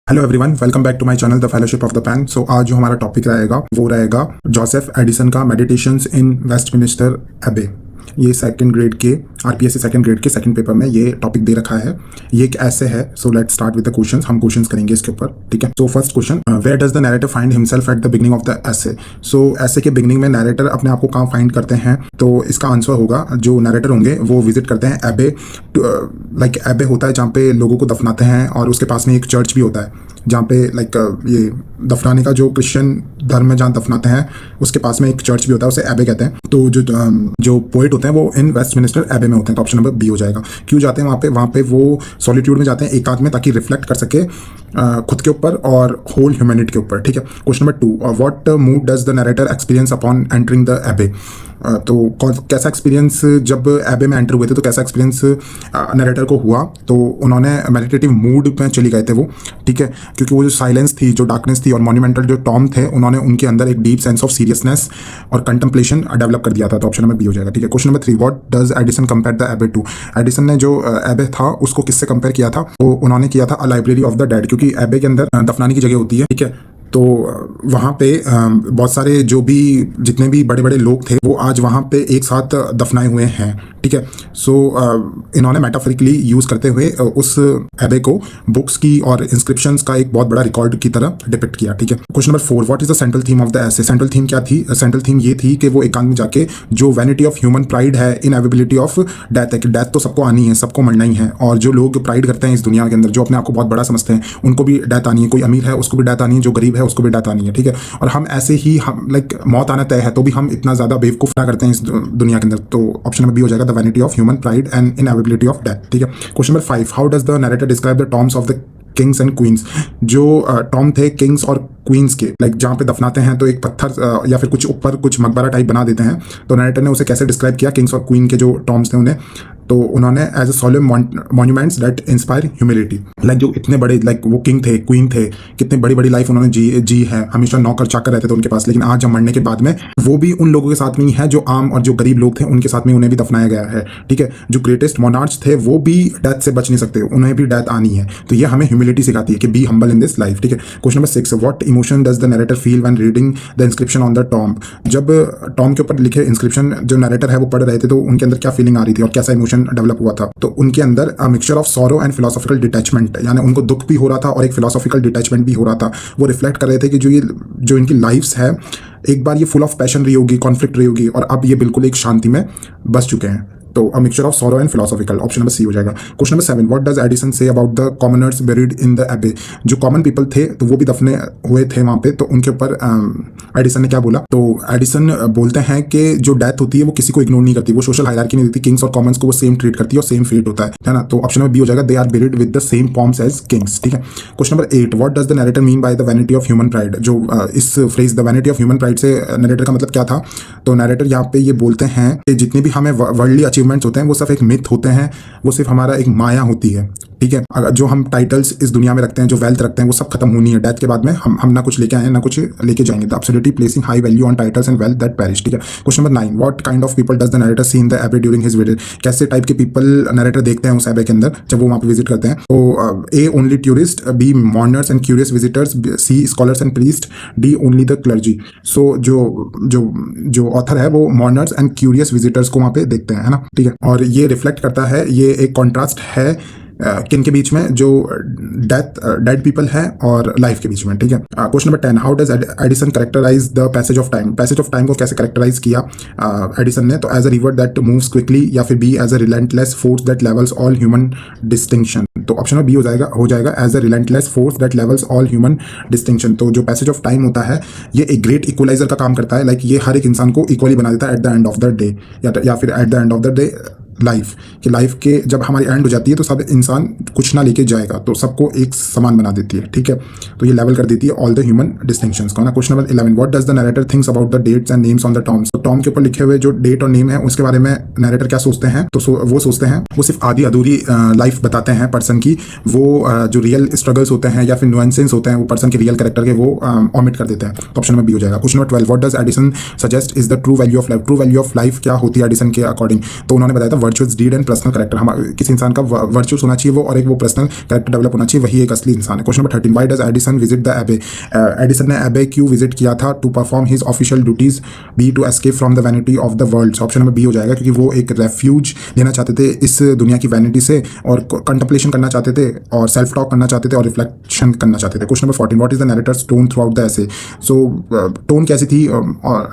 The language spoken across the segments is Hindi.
Hello everyone, welcome back to my channel the fellowship of the pen. So आज जो हमारा टॉपिक रहेगा वो रहेगा जोसेफ एडिसन का मेडिटेशंस इन वेस्टमिनिस्टर एबे। ये सेकंड ग्रेड के आरपीएससी सेकंड ग्रेड के सेकंड पेपर में ये टॉपिक दे रखा है। ये एक ऐसे है। So let's start with the questions. हम क्वेश्चंस करेंगे इसके ऊपर, ठीक है। So first question, where does the narrator find himself at the beginning of the essay. So essay के बिगिनिंग में नैरेटर अपने आप को कहाँ फाइंड करते हैं? तो इसका आंसर होगा, जो नैरेटर होंगे वो विजिट करते हैं एबे। लाइक एबे होता है जहाँ पे लोगों को दफनाते हैं, और उसके पास में एक चर्च भी होता है जहाँ पे लाइक ये दफनाने का, जो क्रिश्चियन धर्म में जहाँ दफनाते हैं उसके पास में एक चर्च भी होता है, उसे एबे कहते हैं। तो जो पोएट होते हैं वो इन वेस्टमिनिस्टर एबे में होते हैं। तो ऑप्शन नंबर बी हो जाएगा। क्यों जाते हैं वहाँ पे वो सॉलिट्यूड में जाते हैं, एकांत में, ताकि रिफ्लेक्ट कर सके खुद के ऊपर और होल ह्यूमैनिटी के ऊपर, ठीक है। Question number 2, what mood does the narrator experience upon entering the एबे। तो कैसा एक्सपीरियंस जब एबे में एंटर हुए थे, तो कैसा एक्सपीरियंस नैरेटर को हुआ? तो उन्होंने मेडिटेटिव मूड में चली गए थे वो, ठीक है, क्योंकि वो जो साइलेंस थी, जो डार्कनेस थी और मॉन्यूमेंटल जो टॉम थे, उन्होंने उनके अंदर एक डीप सेंस ऑफ सीरियसनेस और कंटेम्पलेशन डेवलप कर दिया था। तो ऑप्शन नंबर बी हो जाएगा, ठीक है। Question number 3, what does Edison compare the एबे टू। एडिसन ने जो एबे था उसको किससे कंपेयर किया था? वो उन्होंने किया था a library of the dead, क्योंकि एबे के अंदर दफनाने की जगह होती है, ठीक है। तो वहाँ पे बहुत सारे जितने भी बड़े बड़े लोग थे वो आज वहाँ पे एक साथ दफनाए हुए हैं, ठीक है। सो इन्होंने मेटाफोरिकली यूज़ करते हुए उस एबे को बुक्स की और इंस्क्रिप्शंस का एक बहुत बड़ा रिकॉर्ड की तरह डिपिक्ट किया, ठीक है। Question number 4, what is the central theme of the essay. Central theme क्या थी? सेंट्रल थीम ये थी कि वो एकांत में जाके जो वैनिटी ऑफ ह्यूमन प्राइड है, इनएविबिलिटी ऑफ डेथ है, कि डेथ तो सबको आनी है, सबको मरना ही है, और जो लोग प्राइड करते हैं इस दुनिया के अंदर, जो अपने आप को बहुत बड़ा समझते हैं, उनको भी डेथ आनी है। कोई अमीर है उसको भी डेथ आनी है, जो गरीब है उसको भी डेथ आनी है, ठीक है। और हम ऐसे ही, हम लाइक मौत आना तय है तो भी हम इतना ज्यादा बेवकूफ ना करते हैं इस दुनिया के अंदर। तो ऑप्शन नंबर बी हो जाएगा, the vanity of human pride and inevitability of death, ठीक है। Question number 5, how does the narrator describe the tombs of the kings and queens. जो टॉम थे किंग्स और क्वींस के, लाइक जहाँ पे दफनाते हैं तो एक पत्थर या फिर कुछ ऊपर कुछ मकबरा टाइप बना देते हैं, तो नैरेटर ने उसे कैसे डिस्क्राइब किया किंग्स और क्वीन के जो टॉम्स थे उन्हें? तो उन्होंने as a solemn monuments that inspire humility. Like जो इतने बड़े, लाइक वो किंग थे, क्वीन थे, कितने बड़ी बड़ी लाइफ उन्होंने जी है, हमेशा नौकर चाकर रहते थे उनके पास, लेकिन आज जब मरने के बाद में वो भी उन लोगों के साथ में ही है जो आम और जो गरीब लोग थे, उनके साथ में उन्हें भी दफनाया गया है, ठीक है। जो ग्रेटेस्ट मोनार्च थे वो भी डेथ से बच नहीं सकते, उन्हें भी डेथ आनी है। तो ये हमें ह्यूमिलिटी सिखाती है कि be humble in this life, ठीक है। Question number 6, what emotion does the narrator feel when reading the inscription on the tomb. जब टॉम के ऊपर लिखे इंस्क्रिप्शन जो नैरेटर है वो पढ़ रहे थे, तो उनके अंदर क्या फीलिंग आ रही थी और कैसा इमोशन डेवलप हुआ था? तो उनके अंदर mixture of sorrow and philosophical detachment, यानी उनको दुख भी हो रहा था और एक फिलोसॉफिकल डिटैचमेंट भी हो रहा था। वो रिफ्लेक्ट कर रहे थे कि जो इनकी लाइफ्स है, एक बार ये फुल ऑफ पैशन रही होगी, कॉन्फ्लिक्ट रही होगी, और अब ये बिल्कुल एक शांति में बस चुके हैं। तो a mixture of sorrow and philosophical, option number C हो जाएगा। Question number 7, what does Addison say about the commoners buried in the abbey. जो कॉमन पीपल थे तो वो भी दफने हुए थे वहाँ पे, तो उनके ऊपर एडिसन ने क्या बोला? तो एडिसन बोलते हैं कि जो डेथ होती है वो किसी को इग्नोर नहीं करती, वो सोशल हायरार्की नहीं देती, किंग्स और कॉमन्स को वो सेम ट्रीट करती है और सेम फेट होता है ना। तो ऑप्शन नंबर बी हो जाएगा, they are buried with the same pomps as kings, ठीक है। Question number 8, what does the narrator mean by the vanity of human pride. जो इस phrase the vanity of human pride से नैरेटर का मतलब क्या था? तो नैरेटर यहाँ पे ये बोलते हैं कि जितनी भी हमें वर्ल्डली अचीवमेंट्स होते हैं वो सब एक मिथ होते हैं, वो सिर्फ हमारा एक माया होती है, ठीक है। अगर जो हम टाइटल्स इस दुनिया में रखते हैं, जो वेल्थ रखते हैं, वो सब खत्म होनी है। डेथ के बाद में हम ना कुछ लेके आए ना कुछ लेके जाएंगे। The absolutely placing high value on titles and wealth that perish, ठीक है। Question number 9, what kind of people does the narrator see in the abbey during his visit. कैसे टाइप के पीपल नैरेटर देखते हैं उस एबे के अंदर जब वो वहाँ पे विजिट करते हैं? तो A only tourist, B mourners and curious visitors, C scholars and priest, D only the clergy. So जो ऑथर है वो मॉर्नर्स एंड क्यूरियस विजिटर्स को वहाँ पे देखते हैं, है ना, ठीक है। और ये रिफ्लेक्ट करता है, ये एक कॉन्ट्रास्ट है किन के बीच में? जो डेड पीपल है और लाइफ के बीच में, ठीक है। Question number 10, how does Addison characterize the passage of time. Passage of time को कैसे कैरेक्टराइज किया एडिसन ने? तो as a river that moves quickly, या फिर B as a relentless force that levels all human distinction. तो ऑप्शन नंबर बी हो जाएगा as a relentless force that levels all human distinction. तो जो पैसेज ऑफ टाइम होता है ये एक ग्रेट इक्वलाइजर का काम करता है, लाइक ये हर एक इंसान को इक्वली बना देता है at the end of the day, या फिर at the end of the day life के जब हमारी एंड हो जाती है तो सब इंसान कुछ ना लेके जाएगा, तो सबको एक समान बना देती है, ठीक है। तो ये लेवल कर देती है ऑल द ह्यूमन डिस्टिंक्शंस को ना। Question number 11, what does the narrator thinks about the dates and names on the tombs. तो टॉम के ऊपर लिखे हुए जो डेट और नेम है उसके बारे में नैरेटर क्या सोचते हैं? तो वो सोचते हैं, वो सिर्फ आधी अधूरी लाइफ बताते हैं पर्सन की, वो जो रियल स्ट्रगल्स होते हैं या फिर नुएंसेस होते हैं वो पर्सन के रियल कैरेक्टर के, वो ऑमिट कर देते हैं। तो ऑप्शन नंबर बी हो जाएगा। Question number 12, what does Edison suggest is the true value of life. True value of life क्या होती है एडिसन के अकॉर्डिंग? तो उन्होंने बताया था virtuous deed and personal character. हम किसी इंसान का वर्चुअस होना चाहिए वो, और एक वो पर्सनल कैरेक्टर डेवलप होना चाहिए, वही एक असली इंसान है। Question number 13, why does Addison visit the abbey? Addison ने एबे क्यों विजिट किया था? To perform his official duties, B to escape from the vanity of the world. Option number B हो जाएगा, क्योंकि वो एक रेफ्यूज लेना चाहते थे इस दुनिया की वैनिटी से, और कंटेम्पलेशन करना चाहते थे, और सेल्फ टॉक करना चाहते थे, और रिफ्लेक्शन करना चाहते थे। Question number 14, what is the narrator's tone throughout the essay? So tone कैसी थी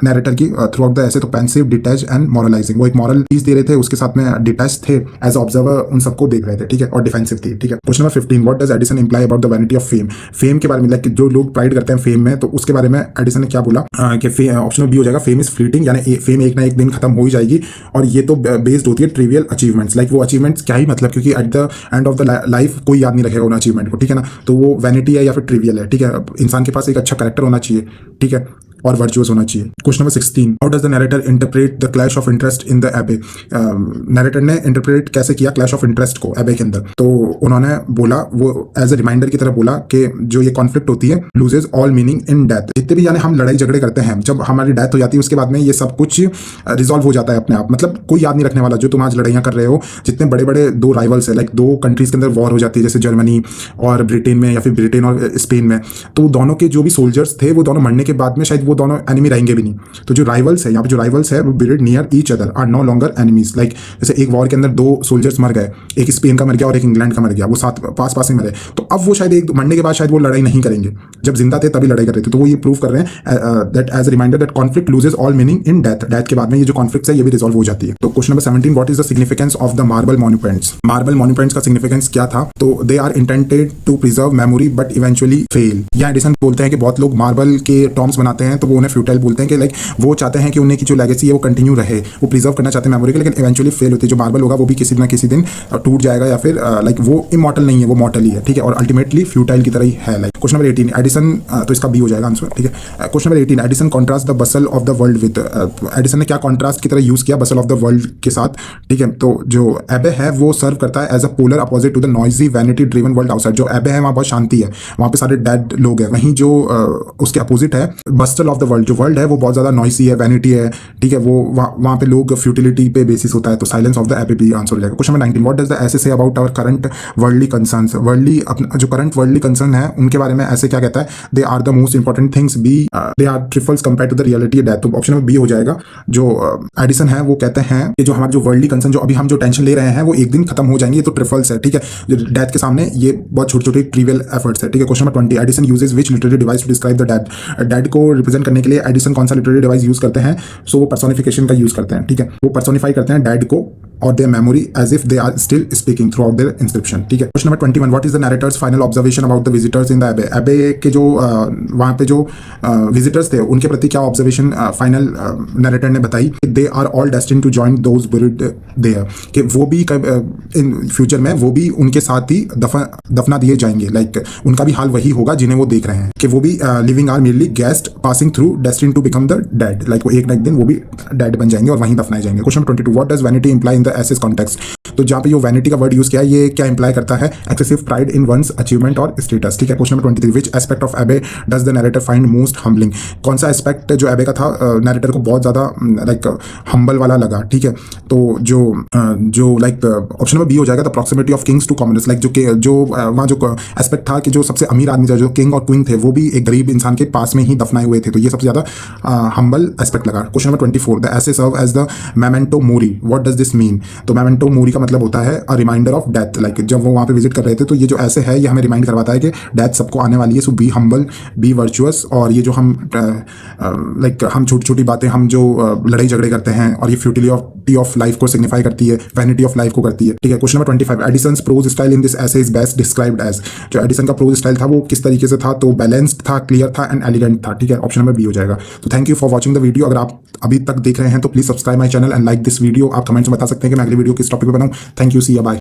नैरेटर की थ्रू आउट द एसे? तो पेंसिव, डिटैच एंड मॉरलाइजिंग। वो एक मॉरल पीस दे रहे थे, उसके साथ में डिटैच थे, एज ऑब्जर्वर उन सबको देख रहे थे, ठीक है, और डिफेंसिव थी, ठीक है। Question number 15, what does Edison imply about the vanity of fame? Fame के बारे में, लाइक जो लोग प्राइड करते हैं फेम में, तो उसके बारे में एडिसन ने क्या बोला कि ऑप्शन बी हो जाएगा, फेम इज फ्लीटिंग, यानी फेम एक ना एक दिन खत्म हो ही जाएगी, और ये तो बेस्ड होती है ट्रिवियल अचीवमेंट्स। लाइक वो अचीवमेंट्स क्या ही मतलब, क्योंकि at the end of the life कोई याद नहीं रखेगा उन अचीवमेंट को, ठीक है ना। तो वो वैनिटी है या फिर ट्रिवियल है, ठीक है। इंसान के पास एक अच्छा कैरेक्टर होना चाहिए, ठीक है, और वर्चुअस होना चाहिए। Question number 16, how does the narrator interpret the clash of interest in the एबे? नैरेटर ने इंटरप्रेट कैसे किया क्लैश ऑफ इंटरेस्ट को एबे के अंदर? तो उन्होंने बोला, वो एज ए रिमाइंडर की तरह बोला कि जो ये कॉन्फ्लिक्ट होती है loses all meaning in death. जितने भी यानी हम लड़ाई झगड़े करते हैं, जब हमारी डेथ हो जाती है उसके बाद में ये सब कुछ रिजॉल्व हो जाता है अपने आप, मतलब कोई याद नहीं रखने वाला। जो तुम आज लड़ाइयाँ कर रहे हो, जितने बड़े बड़े दो राइवल्स है, लाइक दो कंट्रीज के अंदर वॉर हो जाती है, जैसे जर्मनी और ब्रिटेन में, या फिर ब्रिटेन और स्पेन में, तो दोनों के जो भी सोल्जर्स थे वो दोनों मरने के बाद में शायद वो दोनों एनिमी रहेंगे भी नहीं। तो जो राइवल्स है, यहाँ पे जो राइवल्स है वो build near each other are no longer enemies. Like जैसे एक वॉर के अंदर दो सोल्जर्स मर गए, एक स्पेन का मर गया और एक इंग्लैंड का मर गया, वो साथ पास पास ही मरे, तो अब वो शायद एक मरने के बाद शायद वो लड़ाई नहीं करेंगे, जब जिंदा थे तभी लड़ाई कर रहे थे। तो वो ये प्रूव कर रहे हैं that as a reminder that conflict loses all meaning in death. Death के बाद में ये जो कॉन्फ्लिक्ट है ये भी रिजॉल्व हो जाती है। तो question number 17, what is the significance of the marble monuments? Marble monuments का सिग्निफिकेंस क्या था? तो they are intended to preserve memory but eventually fail. या एडिसन बोलते हैं कि बहुत लोग मार्बल के टॉम्स बनाते हैं तो वो उन्हें फ्यूटाइल बोलते हैं, कि लाइक वो चाहते हैं कि उन्हें की जो लेगेसी है वो कंटिन्यू रहे, वो प्रिजर्व करना चाहते हैं मेमोरी के, लेकिन इवेंचुअली फेल होती है। जो मार्बल होगा वो भी किसी ना किसी दिन टूट जाएगा, या फिर लाइक वो इमॉर्टल नहीं है, वो मॉर्टल ही है, ठीक है, और अल्टीमेटली फ्यूटाइल की तरह ही है। लाइक क्वेश्चन नंबर 18, एडिसन, तो इसका बी हो जाएगा आंसर, ठीक है। Question number 18, Edison contrast the Bansal of the world with. Edison ने क्या कॉन्ट्रास्ट की तरह यूज किया बसल ऑफ द वर्ल्ड के साथ, ठीक है। तो जो एबे है वो सर्व करता है as a polar opposite to the noisy vanity driven world outside. जो एबे है वहाँ बहुत शांति है, वहाँ पे सारे डेड लोग हैं, वहीं जो उसके अपोजिट है बस्टल ऑफ द वर्ल्ड, जो वर्ल्ड है वो बहुत ज्यादा नॉइसी है, वैनिटी है, ठीक है, वो वहाँ पे लोग फ्यूटिलिटी पे बेसिस होता है। तो साइलेंस ऑफ द एबे भी आंसर हो जाएगा। Question number 19, what does the essay say about our current worldly concerns? Worldly जो करंट वर्ल्डली कंसर्न है उनके बारे में ऐसे क्या कहता है? They are the most important things, B they are trifles compare to the reality death. तो ऑप्शन नंबर बी हो जाएगा। जो एडिसन है वो कहते हैं कि जो हमारे जो वर्ल्डली कंसर्न, जो अभी हम जो टेंशन ले रहे हैं वो एक दिन खत्म हो जाएंगे, ये तो ट्रिफल्स है, ठीक है, जो डेथ के सामने ये बहुत छोटे छोटे ट्रिवियल एफर्ट्स है, ठीक है। Question number 20, Addison uses which literary device to describe the dead? Dead को रिप्रेजेंट करने के लिए एडिसन कौन सा लिटरेरी डिवाइस यूज करते हैं? सो वो पर्सोनिफिकेशन का यूज करते हैं, ठीक है, वो पर्सोनिफाई करते हैं डेड को और their memory as if they are still speaking throughout their inscription, ठीक है। Question number 21, what is the narrator's final observation about the visitors in the abbey? Abbey के जो वहाँ पे जो विजिटर्स थे उनके प्रति क्या ऑब्जर्वेशन फाइनल नैरेटर ने बताई? They are all destined to join those buried there, कि वो भी इन फ्यूचर में वो भी उनके साथ ही दफना दिए जाएंगे। लाइक उनका भी हाल वही होगा जिन्हें वो देख रहे हैं, कि वो भी living are merely guest passing through destined to become the dead. Like वो एक ना एक दिन वो भी डेड बन जाएंगे और वहीं दफनाए जाएंगे। Question 22, what does vanity imply in the essay's context? तो जहाँ पे ये वैनिटी का वर्ड यूज किया है ये क्या इंप्लाई करता है? Excessive pride in one's achievement और स्टेटस, ठीक है। Question number 23, which aspect of abbey does the narrator find most humbling? कौन सा एस्पेक्ट जो एबे का था नैरेटर को बहुत ज्यादा लाइक हम्बल वाला लगा, ठीक है। तो जो लाइक ऑप्शन नंबर बी हो जाएगा, the proximity of kings to commoners. Like जो वहाँ जो एस्पेक्ट था कि जो सबसे अमीर आदमी जो किंग और क्वीन थे वो भी एक गरीब इंसान के पास में ही दफनाए हुए थे, तो ये सबसे ज्यादा हम्बल एस्पेक्ट लगा। Question number 24, the essay serve as the memento mori, what does this mean? तो मेमेंटो मोरी का मतलब होता है a reminder of death. Like जब वो वहाँ पे विजिट कर रहे थे तो ये जो ऐसे है ये हमें रिमाइंड करवाता है कि डेथ सबको आने वाली है, सो बी हम्बल, बी वर्चुअस। और ये जो हम लाइक हम छोटी छोटी बातें, हम जो लड़ाई झगड़े करते हैं, और ये फ्यूटिलिटी ऑफ लाइफ को सिग्निफाई करती है, वैनिटी ऑफ लाइफ को करती है, ठीक है। Question number 25, Addison's prose style in this essay is best described as. जो एडिसन का प्रोज स्टाइल था वो किस तरीके से था? तो बैलेंस्ड था, क्लियर था एंड एलिगेंट था, ठीक है। ऑप्शन नंबर बी हो जाएगा। तो thank you for watching the video. अगर आप अभी तक देख रहे हैं तो please subscribe my channel and like this video. आप कमेंट्स में बता सकते हैं कि मैं अगली वीडियो किस टॉपिक पे बनाऊं। थैंक यू, सी या बाय।